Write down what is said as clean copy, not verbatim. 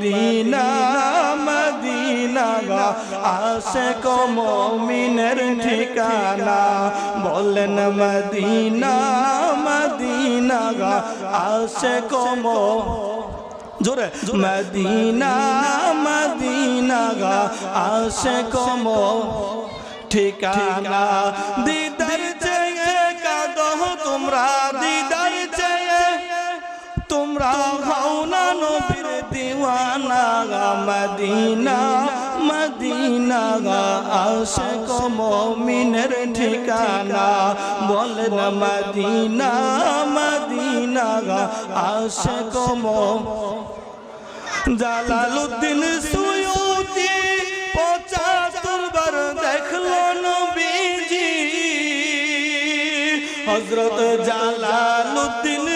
Medina Medina গা আশিক মুমিনের ঠিকানা বলেন মদিনা মদিনা গা আশিক জোরে মদিনা মদিনা গা আশিক ঠিকানা দিদার চেয়ে কাঁদো তোমরা দিদার চেয়ে তোমরা হও না নবীর দিওয়ানা মদিনা মদিনা গা আশিক মুমিনের ঠিকানা বলেন মদিনা মদিনা গা আশিক জালালউদ্দিন সুয়ুতি 75 বার দেখলো নবীজি হযরত জালালউদ্দিন